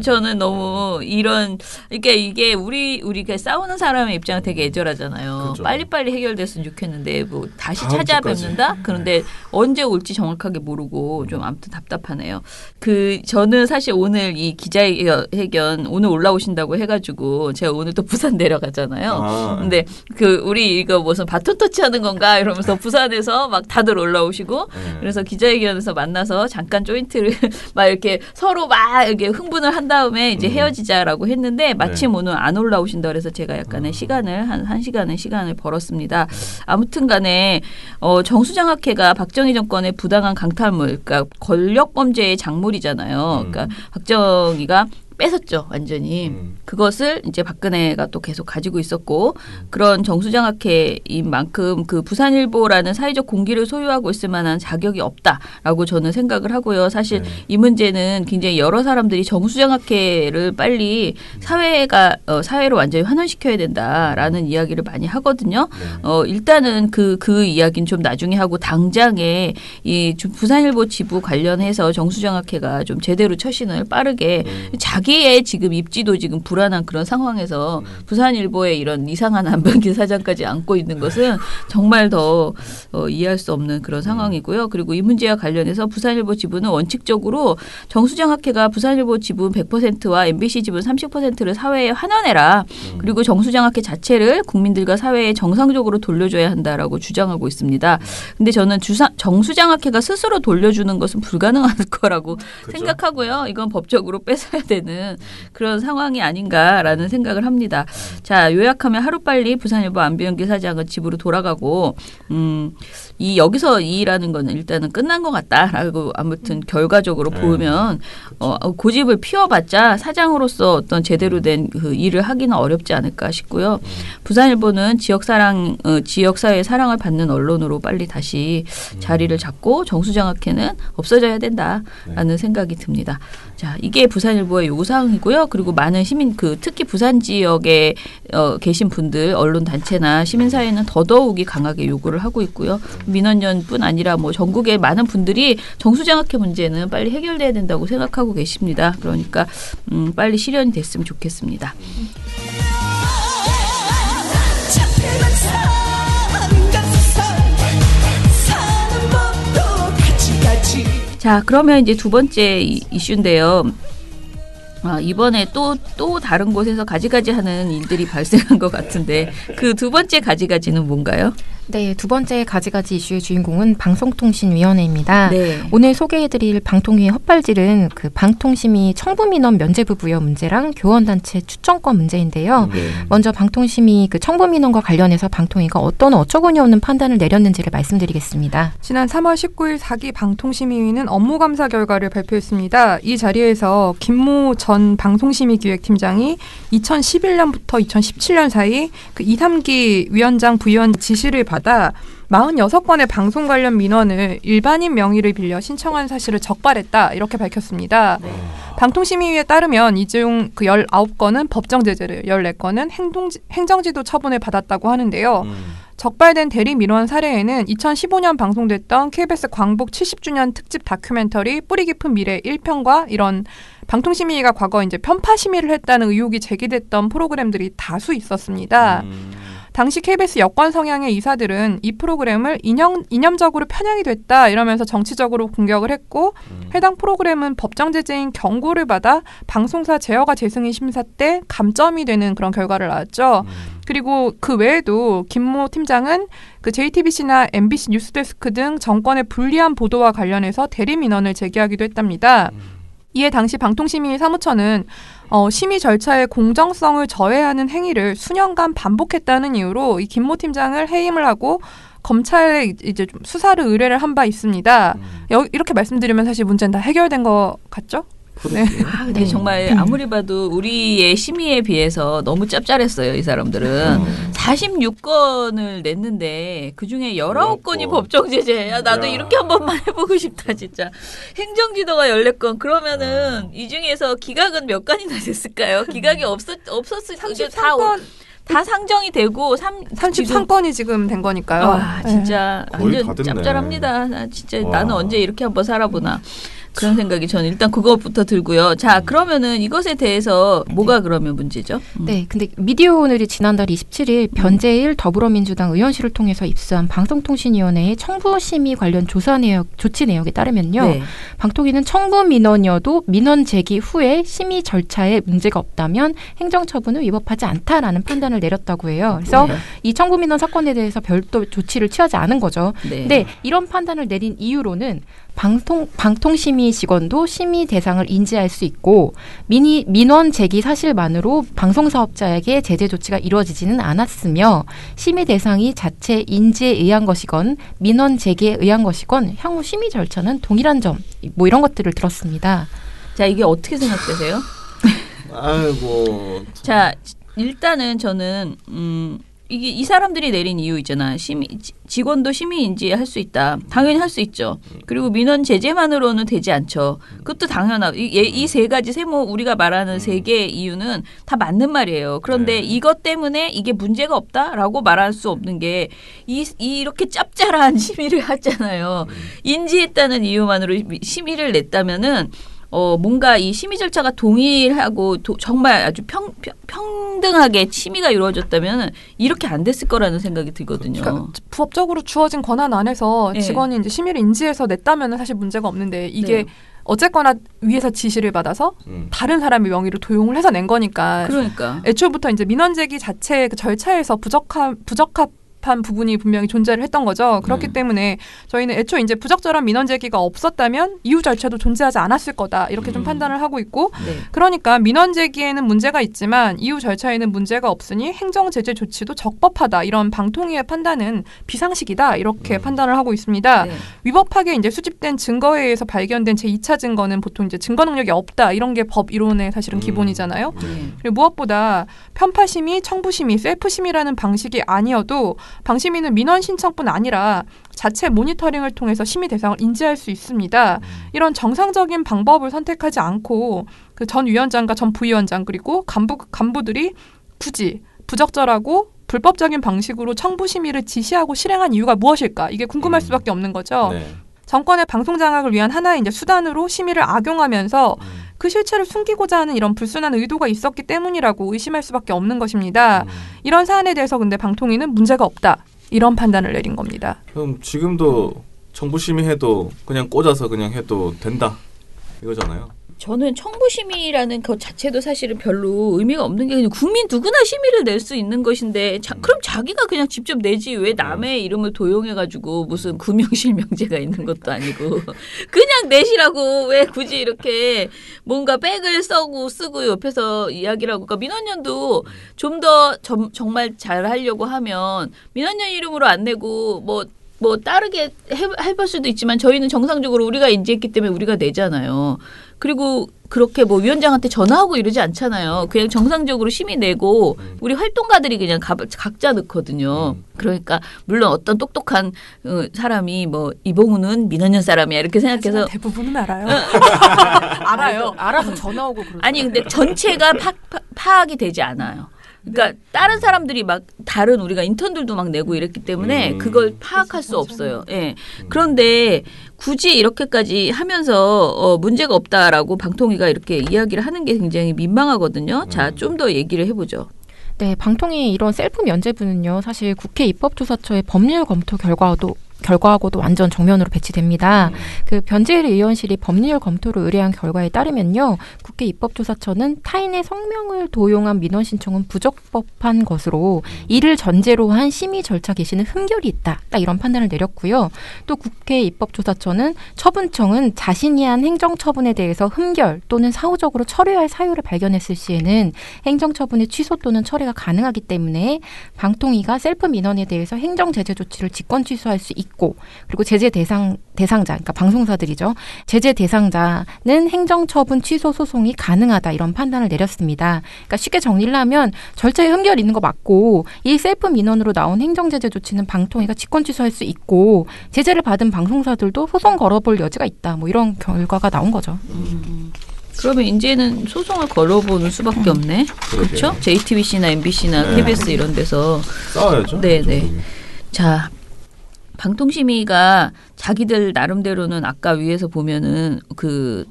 저는 너무 이게 우리가 싸우는 사람의 입장은 되게 애절하잖아요. 그렇죠. 빨리빨리 해결됐으면 좋겠는데, 뭐, 다시 찾아뵙는다? 그런데 언제 올지 정확하게 모르고 좀 아무튼 답답하네요. 저는 사실 오늘 이 기자회견 오늘 올라오신다고 해가지고 제가 오늘 또 부산 내려가잖아요. 근데 우리 이거 무슨 바톤 터치하는 건가? 이러면서 부산에서 막 다들 올라오시고 그래서 기자회견에서 만나서 잠깐 조인트를 막 이렇게 서로 막 이렇게 흥분을 한 다음에 이제 헤어지자라고 했는데 마침 오늘 안 올라오신다 그래서 제가 약간의 시간을 한 시간의 시간을 벌었습니다. 아무튼 간에 정수장학회가 박정희 정권의 부당한 강탈물, 그러니까 권력범죄의 작물이잖아요. 그러니까 박정희가 뺏었죠, 완전히. 그것을 이제 박근혜가 또 계속 가지고 있었고 그런 정수장학회인 만큼 그 부산일보라는 사회적 공기를 소유하고 있을 만한 자격이 없다라고 저는 생각을 하고요. 사실 이 문제는 굉장히 여러 사람들이 정수장학회를 빨리 사회로 완전히 환원시켜야 된다라는 이야기를 많이 하거든요. 일단은 그 이야기는 좀 나중에 하고 당장에 이 부산일보 지부 관련해서 정수장학회가 좀 제대로 처신을 빠르게 자기의 지금 입지도 지금 불안한 그런 상황에서 부산일보의 이런 이상한 안병길 사장까지 안고 있는 것은 정말 더 이해할 수 없는 그런 상황이고요. 그리고 이 문제와 관련해서 부산일보 지부는 원칙적으로 정수장학회가 부산일보 지분 100%와 MBC 지분 30%를 사회에 환원해라. 그리고 정수장학회 자체를 국민들과 사회에 정상적으로 돌려줘야 한다라고 주장하고 있습니다. 근데 저는 정수장학회가 스스로 돌려주는 것은 불가능할 거라고 그렇죠? 생각하고요. 이건 법적으로 뺏어야 되는 그런 상황이 아닌가라는 생각을 합니다. 자, 요약하면 하루빨리 부산일보 안병길 사장은 집으로 돌아가고 여기서 이 일하는 거는 일단은 끝난 것 같다라고 아무튼 결과적으로 보면 고집을 피워봤자 사장으로서 어떤 제대로 된 그 일을 하기는 어렵지 않을까 싶고요. 부산일보는 지역사회의 사랑을 받는 언론으로 빨리 다시 자리를 잡고 정수장학회는 없어져야 된다라는 생각이 듭니다. 자, 이게 부산일보의 요구사항이고요. 그리고 많은 시민, 특히 부산 지역에 계신 분들, 언론 단체나 시민사회는 더더욱이 강하게 요구를 하고 있고요. 민원연뿐 아니라 뭐 전국의 많은 분들이 정수장학회 문제는 빨리 해결돼야 된다고 생각하고 계십니다. 그러니까 빨리 실현이 됐으면 좋겠습니다. 자, 그러면 이제 두 번째 이슈인데요. 이번에 또 다른 곳에서 가지가지 하는 일들이 발생한 것 같은데 그 두 번째 가지가지는 뭔가요? 네, 두 번째 가지가지 이슈의 주인공은 방송통신위원회입니다. 네. 오늘 소개해드릴 방통위의 헛발질은 그 방통심의 청부민원 면제부 부여 문제랑 교원단체 추천권 문제인데요. 네. 먼저 방통심의 그 청부민원과 관련해서 방통위가 어떤 어처구니 없는 판단을 내렸는지를 말씀드리겠습니다. 지난 3월 19일 4기 방통심의위는 업무감사 결과를 발표했습니다. 이 자리에서 김모 전 방통심의기획팀장이 2011년부터 2017년 사이 그 2, 3기 위원장 부위원 지시를 받아 46건의 방송 관련 민원을 일반인 명의를 빌려 신청한 사실을 적발했다. 이렇게 밝혔습니다. 네. 방통심의위에 따르면 이 중 그 19건은 법정 제재를, 14건은 행정지도 처분을 받았다고 하는데요. 적발된 대리 민원 사례에는 2015년 방송됐던 KBS 광복 70주년 특집 다큐멘터리 뿌리 깊은 미래 1편과 이런 방통심의위가 과거 이제 편파 심의를 했다는 의혹이 제기됐던 프로그램들이 다수 있었습니다. 당시 KBS 여권 성향의 이사들은 이 프로그램을 이념적으로 편향이 됐다 이러면서 정치적으로 공격을 했고 해당 프로그램은 법정 제재인 경고를 받아 방송사 제어가 재승인 심사 때 감점이 되는 그런 결과를 낳았죠. 그리고 그 외에도 김모 팀장은 그 JTBC나 MBC 뉴스데스크 등 정권의 불리한 보도와 관련해서 대리 민원을 제기하기도 했답니다. 이에 당시 방통심의 사무처는 심의 절차의 공정성을 저해하는 행위를 수년간 반복했다는 이유로 이 김모 팀장을 해임을 하고 검찰에 이제 좀 수사를 의뢰를 한 바 있습니다. 이렇게 말씀드리면 사실 문제는 다 해결된 것 같죠? 네. 근데 정말 아무리 봐도 우리의 심의에 비해서 너무 짭짤했어요. 이 사람들은 46건을 냈는데 그중에 19건이 법정 제재야. 나도 이렇게 한 번만 해보고 싶다 진짜. 행정지도가 14건 그러면은 이 중에서 기각은 몇 건이나 됐을까요? 기각이 없었을 때 다 상정이 되고 33건이 지금 된 거니까요. 와, 진짜 완전 짭짤합니다. 나는 언제 이렇게 한번 살아보나. 그런 생각이 저는 일단 그것부터 들고요. 자, 그러면은 이것에 대해서 뭐가 그러면 문제죠? 네, 근데 미디어 오늘이 지난달 27일 변재일 더불어민주당 의원실을 통해서 입수한 방송통신위원회의 청부심의 관련 조치 내역에 따르면요. 네. 방통위는 청부 민원이어도 민원 제기 후에 심의 절차에 문제가 없다면 행정처분을 위법하지 않다라는 판단을 내렸다고 해요. 그래서 이 청부 민원 사건에 대해서 별도 조치를 취하지 않은 거죠. 네. 근데 이런 판단을 내린 이유로는 방통심의 직원도 심의 대상을 인지할 수 있고 민원 제기 사실만으로 방송사업자에게 제재 조치가 이루어지지는 않았으며 심의 대상이 자체 인지에 의한 것이건 민원 제기에 의한 것이건 향후 심의 절차는 동일한 점 뭐 이런 것들을 들었습니다. 자, 이게 어떻게 생각되세요? 아이고. 자, 일단은 저는 이게 이 사람들이 내린 이유 있잖아. 직원도 심의인지 할 수 있다. 당연히 할 수 있죠. 그리고 민원 제재만으로는 되지 않죠. 그것도 당연하고 이 세 가지 세모 우리가 말하는 세 개의 이유는 다 맞는 말이에요. 그런데 이것 때문에 이게 문제가 없다라고 말할 수 없는 게 이렇게 짭짤한 심의를 하잖아요. 인지했다는 이유만으로 심의를 냈다면은 뭔가 이 심의 절차가 동일하고 정말 아주 평등하게 심의가 이루어졌다면 이렇게 안 됐을 거라는 생각이 들거든요. 그러니까 법적으로 주어진 권한 안에서 직원이 이제 심의를 인지해서 냈다면 사실 문제가 없는데 이게 어쨌거나 위에서 지시를 받아서 다른 사람의 명의로 도용을 해서 낸 거니까. 그러니까. 애초부터 이제 민원 제기 자체의 그 절차에서 부적합한 부분이 분명히 존재를 했던 거죠. 그렇기 때문에 저희는 애초 이제 부적절한 민원 제기가 없었다면 이후 절차도 존재하지 않았을 거다 이렇게 좀 판단을 하고 있고 그러니까 민원 제기에는 문제가 있지만 이후 절차에는 문제가 없으니 행정 제재 조치도 적법하다 이런 방통위의 판단은 비상식이다 이렇게 판단을 하고 있습니다. 위법하게 이제 수집된 증거에 의해서 발견된 제2차 증거는 보통 이제 증거 능력이 없다 이런 게 법 이론의 사실은 기본이잖아요. 그리고 무엇보다 편파 심의, 청부 심의, 셀프 심의라는 방식이 아니어도 방심위는 민원 신청뿐 아니라 자체 모니터링을 통해서 심의 대상을 인지할 수 있습니다. 이런 정상적인 방법을 선택하지 않고 그 전 위원장과 전 부위원장 그리고 간부들이 굳이 부적절하고 불법적인 방식으로 청부 심의를 지시하고 실행한 이유가 무엇일까? 이게 궁금할 수밖에 없는 거죠. 정권의 방송 장악을 위한 하나의 이제 수단으로 심의를 악용하면서 그 실체를 숨기고자 하는 이런 불순한 의도가 있었기 때문이라고 의심할 수밖에 없는 것입니다. 이런 사안에 대해서 근데 방통위는 문제가 없다. 이런 판단을 내린 겁니다. 그럼 지금도 청부심의해도 그냥 꽂아서 그냥 해도 된다 이거잖아요. 저는 청부심의라는 것 자체도 사실은 별로 의미가 없는 게 그냥 국민 누구나 심의를 낼 수 있는 것인데 그럼 자기가 그냥 직접 내지 왜 남의 이름을 도용해가지고 무슨 구명실명제가 있는 것도 아니고 그냥 내시라고 왜 굳이 이렇게 뭔가 백을 쓰고 옆에서 이야기를 하고 그러니까 민원연도 좀 더 정말 잘 하려고 하면 민원연 이름으로 안 내고 뭐 다르게 해볼 수도 있지만 저희는 정상적으로 우리가 인지했기 때문에 우리가 내잖아요. 그리고 그렇게 뭐 위원장한테 전화하고 이러지 않잖아요. 그냥 정상적으로 심의 내고 우리 활동가들이 그냥 각자 넣거든요. 그러니까 물론 어떤 똑똑한 사람이 뭐 이봉우는 민원연 사람이야 이렇게 생각해서 대부분은 알아요. 알아요. 알아서 전화 오고 그러죠. 아니 근데 전체가 파악이 되지 않아요. 그러니까 다른 사람들이 막 다른 우리가 인턴들도 막 내고 이랬기 때문에 그걸 파악할 수 없어요. 예. 그런데 굳이 이렇게까지 하면서 문제가 없다라고 방통위가 이렇게 이야기를 하는 게 굉장히 민망하거든요. 자, 좀 더 얘기를 해보죠. 네, 방통위 이런 셀프 면제부는요. 사실 국회 입법조사처의 법률 검토 결과하고도 완전 정면으로 배치됩니다. 그 변재일 의원실이 법률 검토를 의뢰한 결과에 따르면요. 국회 입법조사처는 타인의 성명을 도용한 민원 신청은 부적법한 것으로 이를 전제로 한 심의 절차 개시는 흠결이 있다. 딱 이런 판단을 내렸고요. 또 국회 입법조사처는 처분청은 자신이 한 행정처분에 대해서 흠결 또는 사후적으로 처리할 사유를 발견했을 시에는 행정처분의 취소 또는 처리가 가능하기 때문에 방통위가 셀프 민원에 대해서 행정제재 조치를 직권 취소할 수 있고 그리고 제재 대상자, 그러니까 방송사들이죠. 제재 대상자는 행정처분 취소 소송이 가능하다 이런 판단을 내렸습니다. 그러니까 쉽게 정리를 하면 절차에 흠결이 있는 거 맞고 이 셀프 민원으로 나온 행정제재 조치는 방통위가 직권 취소할 수 있고 제재를 받은 방송사들도 소송 걸어볼 여지가 있다. 뭐 이런 결과가 나온 거죠. 그러면 이제는 소송을 걸어보는 수밖에 없네. 그렇죠? JTBC나 MBC나 KBS 이런 데서 싸워야죠. 네네. 자. 방통심의가 자기들 나름대로는 아까 위에서 보면은 그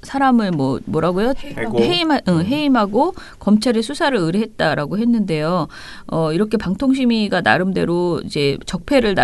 사람을 뭐라고요? 해임하고 검찰에 수사를 의뢰했다라고 했는데요. 이렇게 방통심의가 나름대로 이제 적폐를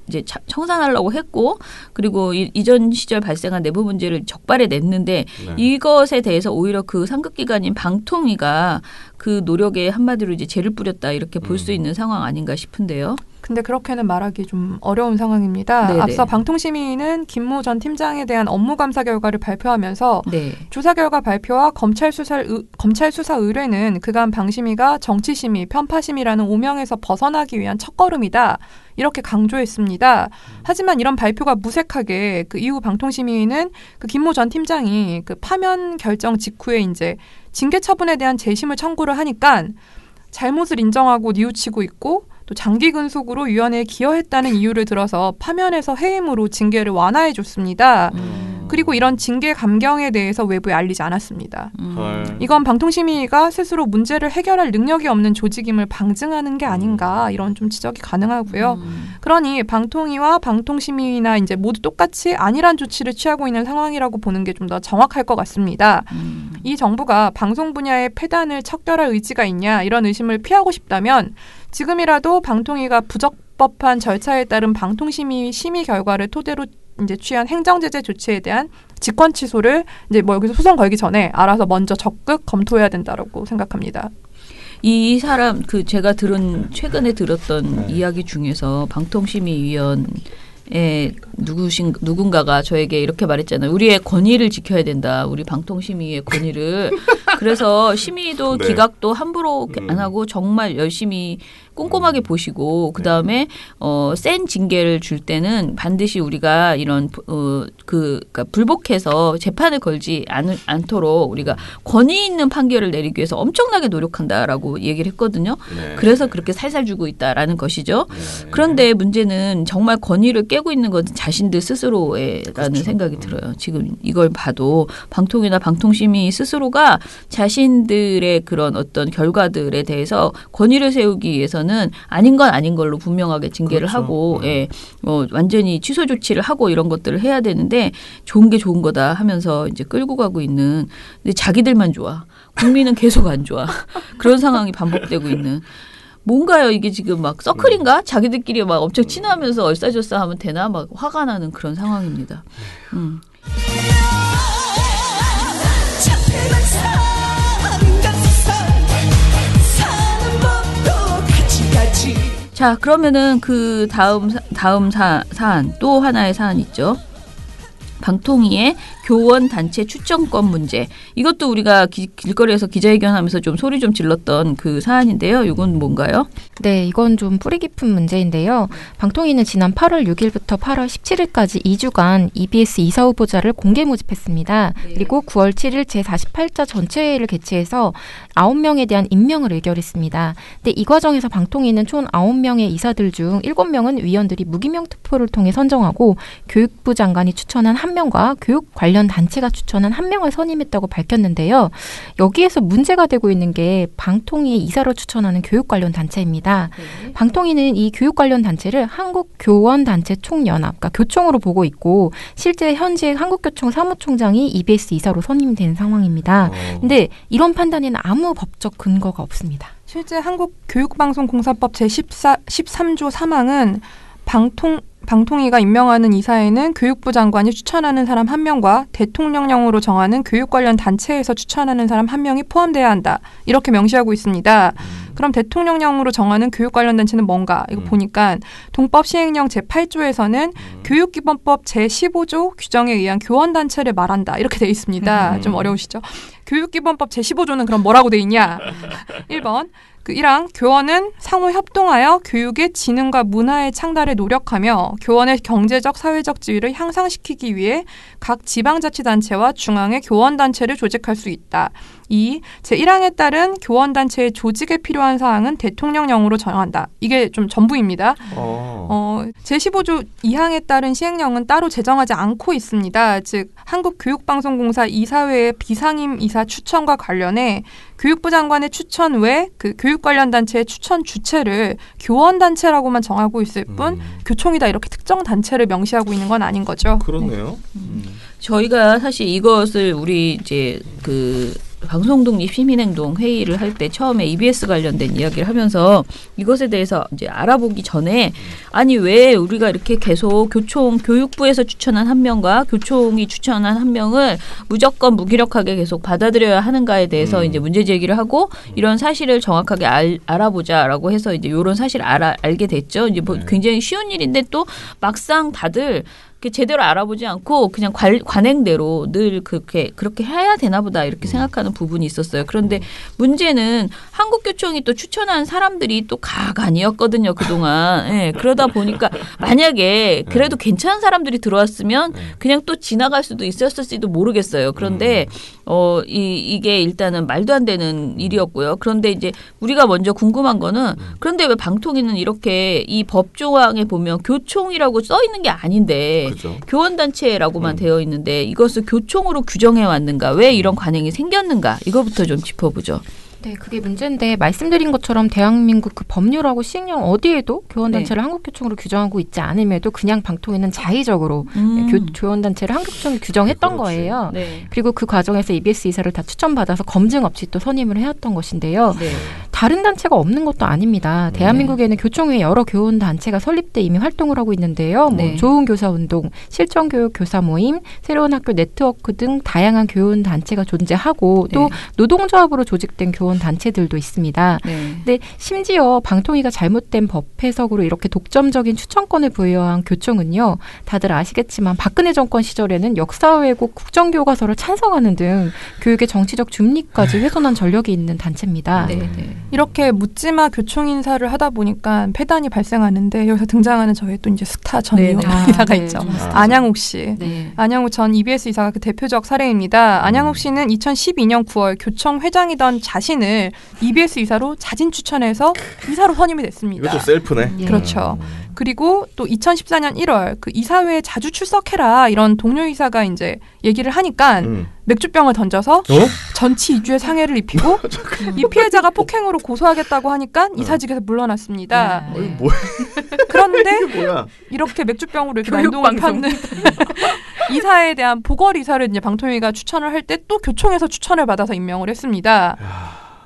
이제 청산하려고 했고 그리고 이전 시절 발생한 내부 문제를 적발해 냈는데 이것에 대해서 오히려 그 상급기관인 방통위가 그 노력에 한마디로 이제 죄를 뿌렸다 이렇게 볼 수 있는 상황 아닌가 싶은데요. 근데 그렇게는 말하기 좀 어려운 상황입니다. 네네. 앞서 방통심의위는 김모 전 팀장에 대한 업무 감사 결과를 발표하면서 네. 조사 결과 발표와 검찰 수사 의뢰는 그간 방심위가 정치심의, 편파심의라는 오명에서 벗어나기 위한 첫걸음이다. 이렇게 강조했습니다. 하지만 이런 발표가 무색하게 그 이후 방통심의위는 그 김모 전 팀장이 그 파면 결정 직후에 이제 징계 처분에 대한 재심을 청구를 하니까 잘못을 인정하고 뉘우치고 있고 또 장기 근속으로 위원회에 기여했다는 이유를 들어서 파면에서 해임으로 징계를 완화해줬습니다. 그리고 이런 징계 감경에 대해서 외부에 알리지 않았습니다. 이건 방통심의위가 스스로 문제를 해결할 능력이 없는 조직임을 방증하는 게 아닌가 이런 좀 지적이 가능하고요. 그러니 방통위와 방통심의위나 이제 모두 똑같이 안일한 조치를 취하고 있는 상황이라고 보는 게 좀 더 정확할 것 같습니다. 이 정부가 방송 분야의 폐단을 척결할 의지가 있냐 이런 의심을 피하고 싶다면 지금이라도 방통위가 부적법한 절차에 따른 방통심의 심의 결과를 토대로 이제 취한 행정제재 조치에 대한 직권 취소를 이제 뭐 여기서 소송 걸기 전에 알아서 먼저 적극 검토해야 된다고 생각합니다. 이 사람 제가 최근에 들었던 이야기 중에서 방통심의위원 누군가가 저에게 이렇게 말했잖아요. 우리의 권위를 지켜야 된다. 우리 방통심의의 권위를. 그래서 심의도 네. 기각도 함부로 안 하고 정말 열심히 꼼꼼하게 보시고 그다음에 센 징계를 줄 때는 반드시 우리가 이런 그러니까 불복해서 재판을 걸지 않도록 우리가 권위 있는 판결을 내리기 위해서 엄청나게 노력한다라고 얘기를 했거든요. 네. 그래서 그렇게 살살 주고 있다라는 것이죠. 네. 그런데 문제는 정말 권위를 깨고 있는 건 자신들 스스로라는 그렇죠. 생각이 들어요. 지금 이걸 봐도 방통위나 방통심의 스스로가 자신들의 그런 어떤 결과들에 대해서 권위를 세우기 위해서는 아닌 건 아닌 걸로 분명하게 징계를 그렇죠. 하고 완전히 취소 조치를 하고 이런 것들을 해야 되는데 좋은 게 좋은 거다 하면서 이제 끌고 가고 있는 근데 자기들만 좋아. 국민은 계속 안 좋아. 그런 상황이 반복되고 있는 뭔가요? 이게 지금 막 서클인가? 자기들끼리 막 엄청 친하면서 얼싸절싸 하면 되나? 막 화가 나는 그런 상황입니다. 자, 그러면은 그 다음 사안 또 하나의 사안 있죠. 방통위의 교원 단체 추천권 문제. 이것도 우리가 길거리에서 기자회견하면서 좀 소리 좀 질렀던 그 사안인데요. 이건 뭔가요? 네, 이건 좀 뿌리 깊은 문제인데요. 방통위는 지난 8월 6일부터 8월 17일까지 2주간 EBS 이사 후보자를 공개 모집했습니다. 네. 그리고 9월 7일 제48자 전체회의를 개최해서 9명에 대한 임명을 의결했습니다. 근데 이 과정에서 방통위는 총 9명의 이사들 중 7명은 위원들이 무기명 투표를 통해 선정하고 교육부 장관이 추천한 1명과 교육 관련 단체가 추천한 1명을 선임했다고 밝혔는데요. 여기에서 문제가 되고 있는 게 방통위의 이사로 추천하는 교육 관련 단체입니다. 네. 방통위는 이 교육 관련 단체를 한국교원단체 총연합, 그러니까 교총으로 보고 있고 실제 현재 한국교총 사무총장이 EBS 이사로 선임된 상황입니다. 근데 이런 판단에는 아무 법적 근거가 없습니다. 실제 한국교육방송공사법 제13조 3항은 방통위가 임명하는 이사에는 교육부 장관이 추천하는 사람 1명과 대통령령으로 정하는 교육 관련 단체에서 추천하는 사람 1명이 포함돼야 한다. 이렇게 명시하고 있습니다. 그럼 대통령령으로 정하는 교육 관련 단체는 뭔가? 이거 보니까 동법 시행령 제8조에서는 교육기본법 제15조 규정에 의한 교원단체를 말한다. 이렇게 돼 있습니다. 좀 어려우시죠? 교육기본법 제15조는 그럼 뭐라고 돼 있냐? 1번. 1항 교원은 상호 협동하여 교육의 지능과 문화의 창달에 노력하며 교원의 경제적, 사회적 지위를 향상시키기 위해 각 지방자치단체와 중앙의 교원단체를 조직할 수 있다. 2. 제1항에 따른 교원단체의 조직에 필요한 사항은 대통령령으로 정한다. 이게 좀 전부입니다. 제15조 2항에 따른 시행령은 따로 제정하지 않고 있습니다. 즉 한국교육방송공사 이사회의 비상임 이사 추천과 관련해 교육부 장관의 추천 외 그 교육 관련 단체의 추천 주체를 교원단체라고만 정하고 있을 뿐 교총이다 이렇게 특정 단체를 명시하고 있는 건 아닌 거죠. 그렇네요. 저희가 사실 이것을 우리 이제 그 방송독립 시민행동 회의를 할 때 처음에 EBS 관련된 이야기를 하면서 이것에 대해서 이제 알아보기 전에 아니 왜 우리가 이렇게 계속 교육부에서 추천한 한 명과 교총이 추천한 한 명을 무조건 무기력하게 계속 받아들여야 하는가에 대해서 이제 문제 제기를 하고 이런 사실을 정확하게 알아보자라고 해서 이제 이런 사실을 알게 됐죠. 이제 뭐 굉장히 쉬운 일인데 또 막상 다들 제대로 알아보지 않고 그냥 관행대로 늘 그렇게 해야 되나 보다 이렇게 생각하는 부분이 있었어요. 그런데 문제는 한국교총이 또 추천한 사람들이 또 각 아니었거든요, 그동안. 예, 그러다 보니까 만약에 그래도 괜찮은 사람들이 들어왔으면 그냥 또 지나갈 수도 있었을지도 모르겠어요. 그런데 이게 일단은 말도 안 되는 일이었고요. 그런데 이제 우리가 먼저 궁금한 거는 그런데 왜 방통위는 이렇게 이 법조항에 보면 교총이라고 써 있는 게 아닌데 그렇죠. 교원단체라고만 되어 있는데 이것을 교총으로 규정해 왔는가? 왜 이런 관행이 생겼는가? 이거부터 좀 짚어보죠. 네, 그게 문제인데 말씀드린 것처럼 대한민국 그 법률하고 시행령 어디에도 교원단체를 한국교총으로 규정하고 있지 않음에도 그냥 방통위는 자의적으로 교원단체를 한국교총으로 규정했던 거예요. 네. 그리고 그 과정에서 EBS 이사를 다 추천받아서 검증 없이 또 선임을 해왔던 것인데요. 네. 다른 단체가 없는 것도 아닙니다. 대한민국에는 교총외에 여러 교원단체가 설립돼 이미 활동을 하고 있는데요. 뭐 좋은 교사운동, 실전교육 교사 모임, 새로운 학교 네트워크 등 다양한 교원단체가 존재하고 또 노동조합으로 조직된 교원단체들도 있습니다. 근데 심지어 방통위가 잘못된 법 해석으로 이렇게 독점적인 추천권을 부여한 교총은요. 다들 아시겠지만 박근혜 정권 시절에는 역사 왜곡 국정교과서를 찬성하는 등 교육의 정치적 중립까지 훼손한 전력이 있는 단체입니다. 이렇게 묻지마 교총 인사를 하다 보니까 폐단이 발생하는데 여기서 등장하는 저희 또 이제 스타 전 이사가 있죠. 안양욱 씨. 안양욱 전 EBS 이사가 그 대표적 사례입니다. 안양욱 씨는 2012년 9월 교총 회장이던 자신을 EBS 이사로 자진 추천해서 이사로 선임이 됐습니다. 이것도 셀프네. 그렇죠. 그리고 또 2014년 1월 그 이사회에 자주 출석해라 이런 동료 이사가 이제 얘기를 하니까 맥주병을 던져서 전치 2주의 상해를 입히고 이 피해자가 폭행으로 고소하겠다고 하니까 이사직에서 물러났습니다. 그런데 이렇게 맥주병으로 이렇게 난동을 폈는 이사에 대한 보궐 이사를 이제 방통위가 추천을 할 때 또 교총에서 추천을 받아서 임명을 했습니다.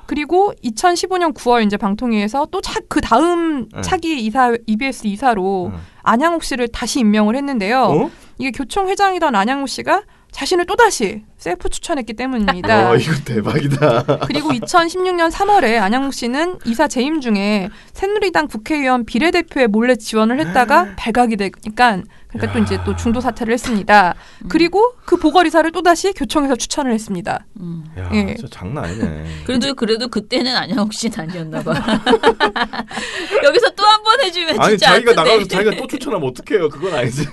그리고 2015년 9월 이제 방통위에서 또 그 다음 차기 이사 EBS 이사로 안양욱 씨를 다시 임명을 했는데요. 이게 교총 회장이던 안양욱 씨가 자신을 또다시 셀프 추천했기 때문입니다. 이거 대박이다. 그리고 2016년 3월에 안양욱 씨는 이사 재임 중에 새누리당 국회의원 비례대표에 몰래 지원을 했다가 발각이 되니까 그러니까 또 이제 또 중도 사퇴를 했습니다. 그리고 그 보궐이사를 또다시 교총에서 추천을 했습니다. 야, 진짜 장난 아니네. 그래도 그때는 안양욱 씨는 아니었나 봐. 여기서 또 한 번 해주면 아니 진짜 자기가 아픈데. 나가서 자기가 또 추천하면 어떡해요. 그건 아니지.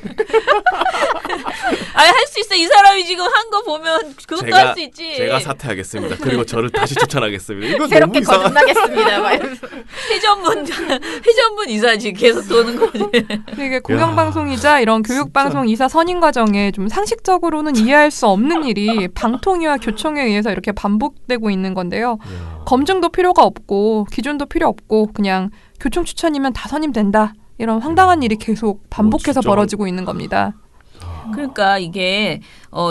아니 할 수 있어. 이 사람이 지금 한 거 보면 그것도 할 수 있지. 제가 사퇴하겠습니다. 그리고 저를 다시 추천하겠습니다. 이거 새롭게 너무 거듭나겠습니다. 회전문 이사지 계속 도는 거지. 이게 공영방송이자 이런 교육방송 이사 선임 과정에 좀 상식적으로는 이해할 수 없는 일이 방통위와 교총에 의해서 이렇게 반복되고 있는 건데요. 검증도 필요가 없고 기준도 필요 없고 그냥 교총 추천이면 다 선임된다. 이런 황당한 일이 계속 반복해서 벌어지고 있는 겁니다. 그러니까 이게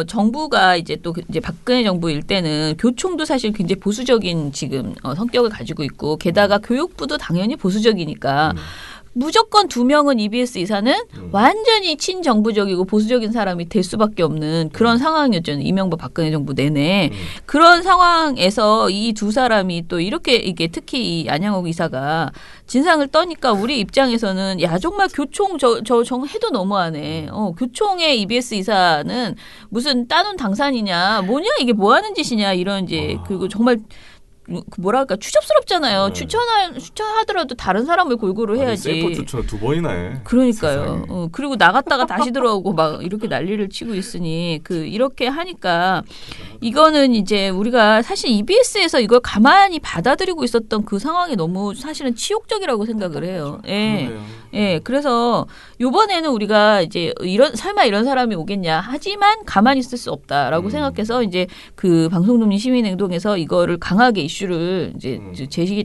정부가 이제 또 이제 박근혜 정부일 때는 교총도 사실 굉장히 보수적인 지금 성격을 가지고 있고 게다가 교육부도 당연히 보수적이니까 무조건 2명은 EBS 이사는 완전히 친정부적이고 보수적인 사람이 될 수밖에 없는 그런 상황이었잖아요. 이명박 박근혜 정부 내내. 그런 상황에서 이 두 사람이 또 이렇게 이게 특히 이 안양욱 이사가 진상을 떠니까 우리 입장에서는 야 정말 교총 저 해도 너무하네. 교총의 EBS 이사는 무슨 따놓은 당산이냐 뭐냐 이게 뭐 하는 짓이냐 이런 이제 그리고 정말 뭐랄까 추접스럽잖아요. 추천하더라도 다른 사람을 골고루 해야지. 셀프 추천 2번이나 해. 그러니까요. 그리고 나갔다가 다시 들어오고 막 이렇게 난리를 치고 있으니 이렇게 하니까 이거는 이제 우리가 사실 EBS에서 이걸 가만히 받아들이고 있었던 그 상황이 너무 사실은 치욕적이라고 생각을 해요. 예. 그래서 요번에는 우리가 이제 설마 이런 사람이 오겠냐. 하지만 가만히 있을 수 없다라고 생각해서 이제 그 방송독립 시민행동에서 이거를 강하게 이슈를 이제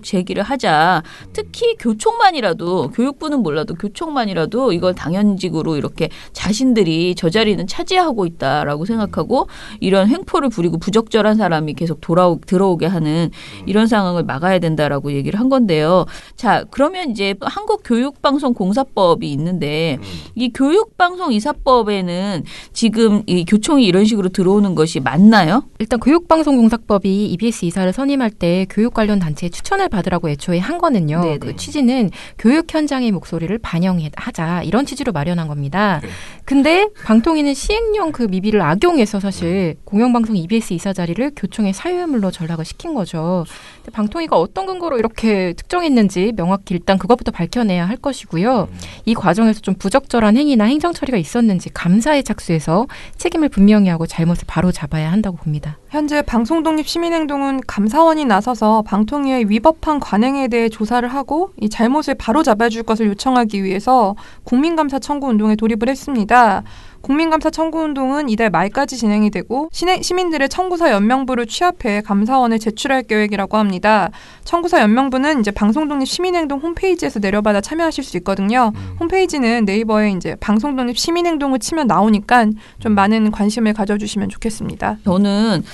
제기를 하자. 특히 교총만이라도 교육부는 몰라도 교총만이라도 이걸 당연직으로 이렇게 자신들이 저 자리는 차지하고 있다라고 생각하고 이런 횡포를 부리고 부적절한 사람이 계속 들어오게 하는 이런 상황을 막아야 된다라고 얘기를 한 건데요. 자, 그러면 이제 한국교육방송공사법이 있는데 이 교육방송이사법에는 지금 이 교총이 이런 식으로 들어오는 것이 맞나요? 일단 교육방송공사법이 EBS 이사를 선임할 때 교육 관련 단체의 추천을 받으라고 애초에 한 거는요. 네네. 그 취지는 교육 현장의 목소리를 반영하자 이런 취지로 마련한 겁니다. 근데 방통위는 시행령 그 미비를 악용해서 사실 공영방송 EBS 이사 자리를 교총의 사유물로 전락을 시킨 거죠. 근데 방통위가 어떤 근거로 이렇게 특정했는지 명확히 일단 그것부터 밝혀내야 할 것이고요. 이 과정에서 좀 부적절한 행위나 행정 처리가 있었는지 감사에 착수해서 책임을 분명히 하고 잘못을 바로 잡아야 한다고 봅니다. 현재 방송독립시민행동은 감사원이 나서서 방통위의 위법한 관행에 대해 조사를 하고 이 잘못을 바로 잡아줄 것을 요청하기 위해서 국민감사 청구 운동에 돌입을 했습니다. 국민감사 청구운동은 이달 말까지 진행이 되고 시민들의 청구서 연명부를 취합해 감사원에 제출할 계획이라고 합니다. 청구서 연명부는 이제 방송독립시민행동 홈페이지에서 내려받아 참여하실 수 있거든요. 홈페이지는 네이버에 이제 방송독립시민행동을 치면 나오니까 좀 많은 관심을 가져주시면 좋겠습니다. 저는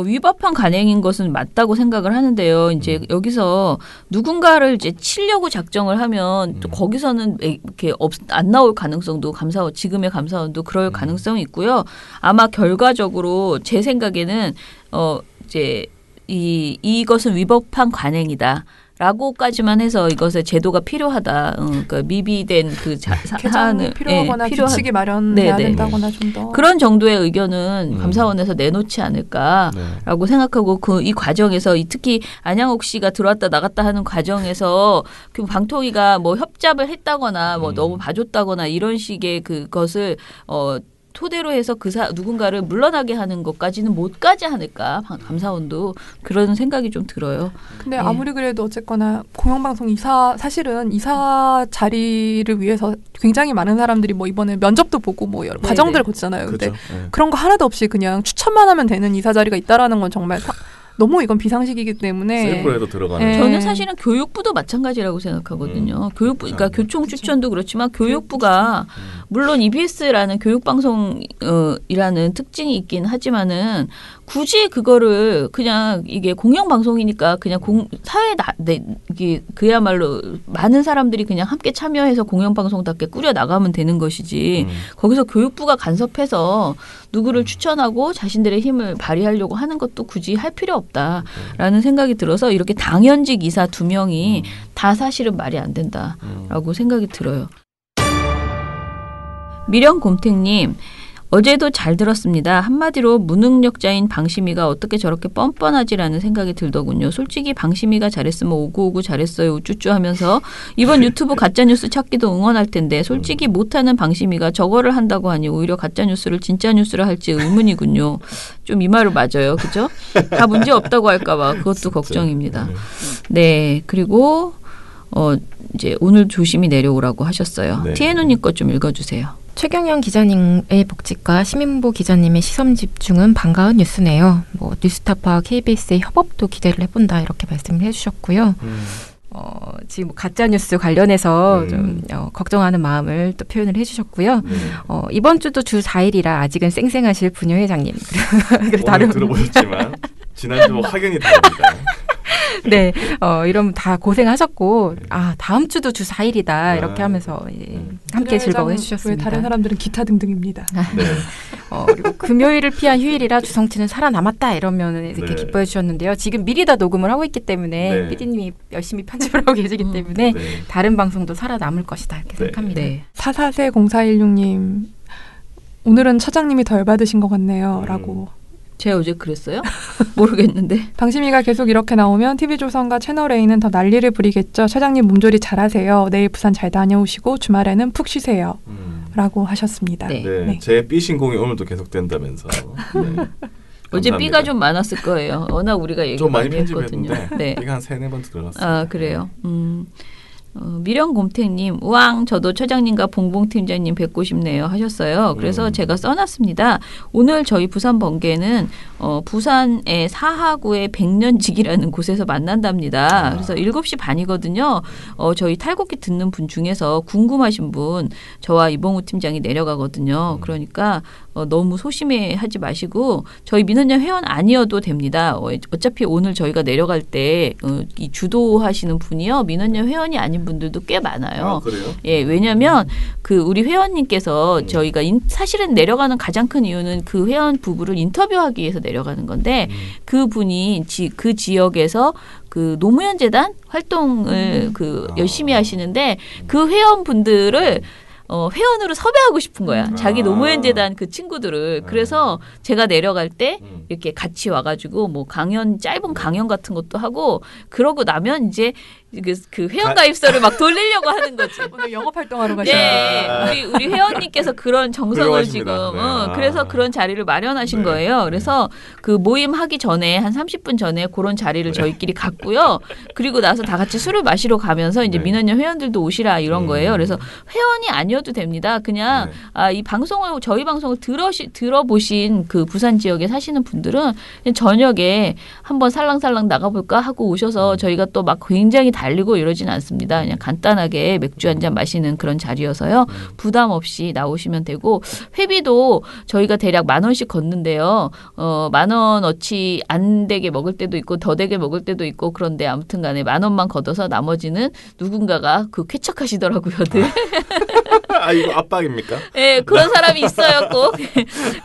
위법한 관행인 것은 맞다고 생각을 하는데요. 이제 여기서 누군가를 이제 치려고 작정을 하면 또 거기서는 이렇게 안 나올 가능성도 지금의 감사원도 그럴 가능성이 있고요. 아마 결과적으로 제 생각에는 이제 이것은 위법한 관행이다. 라고까지만 해서 이것의 제도가 필요하다. 그러니까 미비된 그 사안을 필요하거나 규칙이 마련해야 된다거나 좀 더 그런 정도의 의견은 감사원에서 내놓지 않을까라고 생각하고 이 과정에서 특히 안양옥 씨가 들어왔다 나갔다 하는 과정에서 그 방통위가 뭐 협잡을 했다거나 뭐 너무 봐줬다거나 이런 식의 그것을 토대로 해서 누군가를 물러나게 하는 것까지는 못 가지 않을까 감사원도 그런 생각이 좀 들어요. 근데 아무리 그래도 어쨌거나 공영방송 사실은 이사 자리를 위해서 굉장히 많은 사람들이 뭐 이번에 면접도 보고 뭐 여러 과정들을 거치잖아요. 근데 그런 거 하나도 없이 그냥 추천만 하면 되는 이사 자리가 있다라는 건 정말 너무 이건 비상식이기 때문에 셀프로에도 들어가는. 저는 사실은 교육부도 마찬가지라고 생각하거든요. 교육부, 그러니까 교총 추천도 그렇지만 교육부가 물론 EBS라는 교육방송이라는 특징이 있긴 하지만은 굳이 그거를 그냥 이게 공영방송이니까 그냥 이게 그야말로 많은 사람들이 그냥 함께 참여해서 공영방송답게 꾸려 나가면 되는 것이지 거기서 교육부가 간섭해서 누구를 추천하고 자신들의 힘을 발휘하려고 하는 것도 굳이 할 필요 없다라는 생각이 들어서 이렇게 당연직 이사 2명이 다 사실은 말이 안 된다라고 생각이 들어요. 미령곰탱님, 어제도 잘 들었습니다. 한마디로 무능력자인 방심이가 어떻게 저렇게 뻔뻔하지라는 생각이 들더군요. 솔직히 방심이가 잘했으면 오구오구 잘했어요 우쭈쭈 하면서 이번 유튜브 가짜뉴스 찾기도 응원할 텐데 솔직히 못하는 방심이가 저거를 한다고 하니 오히려 가짜뉴스를 진짜뉴스를 할지 의문이군요. 좀 이 말은 맞아요. 그죠? 다 문제 없다고 할까 봐 그것도 걱정입니다. 네. 그리고 이제 오늘 조심히 내려오라고 하셨어요. 네. TNU님 것 좀 읽어주세요. 최경영 기자님의 복직과 시민보 기자님의 시선 집중은 반가운 뉴스네요. 뭐 뉴스타파와 KBS의 협업도 기대를 해본다 이렇게 말씀을 해주셨고요. 지금 가짜 뉴스 관련해서 좀 걱정하는 마음을 또 표현을 해주셨고요. 이번 주도 주 4일이라 아직은 쌩쌩하실 분녀 회장님. 오늘 들어보셨지만 지난주 확연히 다릅니다. 네, 이러면 다 고생하셨고, 다음 주도 주 4일이다, 이렇게 하면서 함께 즐거워해 주셨습니다. 다른 사람들은 기타 등등입니다. 네. 그리고 금요일을 피한 휴일이라 주성치는 살아남았다, 이러면 이렇게 기뻐해 주셨는데요. 지금 미리 다 녹음을 하고 있기 때문에, PD님이 열심히 편집을 하고 계시기 때문에, 다른 방송도 살아남을 것이다, 이렇게 생각합니다. 네. 444046님, 오늘은 처장님이 덜 받으신 것 같네요, 라고. 제가 어제 그랬어요? 모르겠는데. 방심이가 계속 이렇게 나오면 TV조선과 채널A는 더 난리를 부리겠죠. 차장님 몸조리 잘하세요. 내일 부산 잘 다녀오시고 주말에는 푹 쉬세요. 라고 하셨습니다. 네. 네. 제 B 신공이 오늘도 계속된다면서. 네. 어제 B가 좀 많았을 거예요. 워낙 우리가 얘기 좀 많이 편집했는데 했거든요. 네. B가 한 3-4번 들어갔어요. 아, 그래요. 미령곰탱님, 우왕, 저도 처장님과 봉봉팀장님 뵙고 싶네요 하셨어요. 그래서 제가 써놨습니다. 오늘 저희 부산 번개는 부산의 사하구의 백년직이라는 곳에서 만난답니다. 그래서 7시 반이거든요. 저희 탈곡기 듣는 분 중에서 궁금하신 분 저와 이봉우 팀장이 내려가거든요. 그러니까 너무 소심해하지 마시고 저희 민원연 회원 아니어도 됩니다. 어차피 오늘 저희가 내려갈 때 이 주도하시는 분이요. 민원연 회원이 아닌 분들도 꽤 많아요. 아, 그래요? 예, 왜냐하면 우리 회원님께서 저희가 사실은 내려가는 가장 큰 이유는 그 회원 부부를 인터뷰하기 위해서 내려가는 건데 그 분이 그 지역에서 그 노무현 재단 활동을 열심히 하시는데 그 회원분들을 회원으로 섭외하고 싶은 거야. 자기 노무현 재단 그 친구들을. 그래서 제가 내려갈 때 이렇게 같이 와가지고 뭐 짧은 강연 같은 것도 하고 그러고 나면 이제 그 회원 가입서를 막 돌리려고 하는 거지. 오늘 영업 활동하러 가시는 네, 우리 회원님께서 그런 정성을 지금 그래서 그런 자리를 마련하신 거예요. 그래서 그 모임 하기 전에 한 30분 전에 그런 자리를 저희끼리 갔고요. 그리고 나서 다 같이 술을 마시러 가면서 이제 민원연 회원들도 오시라 이런 거예요. 그래서 회원이 아니어도 됩니다. 그냥 이 방송을 저희 방송을 들어보신 그 부산 지역에 사시는 분들은 그냥 저녁에 한번 살랑살랑 나가볼까 하고 오셔서 저희가 또 막 굉장히 달리고 이러진 않습니다. 그냥 간단하게 맥주 한잔 마시는 그런 자리여서요. 부담 없이 나오시면 되고 회비도 저희가 대략 10,000원씩 걷는데요. 10,000원어치 안 되게 먹을 때도 있고 더 되게 먹을 때도 있고 그런데 아무튼 간에 10,000원만 걷어서 나머지는 누군가가 쾌척하시더라고요. 네. 아, 이거 압박입니까? 네, 그런 사람이 있어요, 꼭.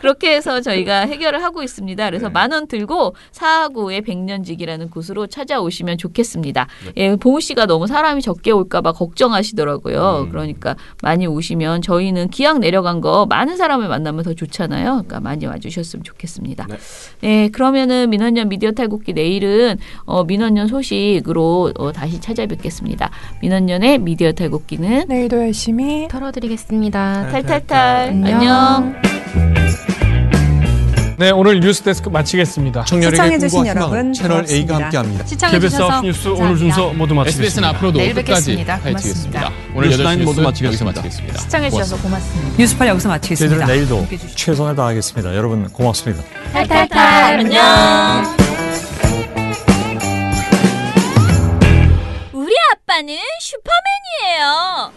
그렇게 해서 저희가 해결을 하고 있습니다. 그래서 10,000원 들고 사하구의 백년직이라는 곳으로 찾아오시면 좋겠습니다. 예, 봉우 씨가 너무 사람이 적게 올까봐 걱정하시더라고요. 그러니까 많이 오시면 저희는 기왕 내려간 거 많은 사람을 만나면 더 좋잖아요. 그러니까 많이 와주셨으면 좋겠습니다. 네, 네 그러면은 민원연 미디어 탈곡기 내일은 민원연 소식으로 다시 찾아뵙겠습니다. 민원연의 미디어 탈곡기는 내일도 열심히 털어드리겠습니다. 탈탈탈. 안녕. 네, 오늘 뉴스데스크 마치겠습니다. 청년에게 꿈과 희망 여러분, 채널 A가 고맙습니다. 함께합니다. 시청해주셔서 KBS 9 뉴스 오늘 순서 모두 마치겠습니다. SBS는 앞으로도 내일 끝까지 뵙겠습니다. 파헤치겠습니다. 고맙습니다. 오늘 8시 뉴스9 모두 뉴스 마치겠습니다. 여기서 마치겠습니다. 시청해주셔서 고맙습니다. 뉴스팔 여기서 마치겠습니다. 저희들은 내일도 최선을 다하겠습니다. 여러분 고맙습니다. 탈탈탈. 안녕. 우리 아빠는 슈퍼맨이에요.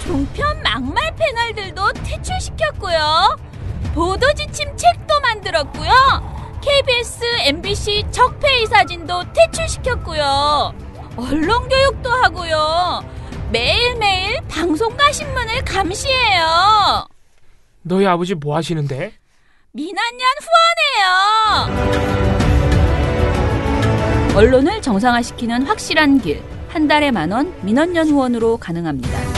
종편 막말 패널들도 퇴출시켰고요. 보도지침 책도 만들었고요. KBS, MBC 적폐의 사진도 퇴출시켰고요. 언론교육도 하고요. 매일매일 방송과 신문을 감시해요. 너희 아버지 뭐 하시는데? 민원연 후원해요. 언론을 정상화시키는 확실한 길. 한 달에 10,000원 민원연 후원으로 가능합니다.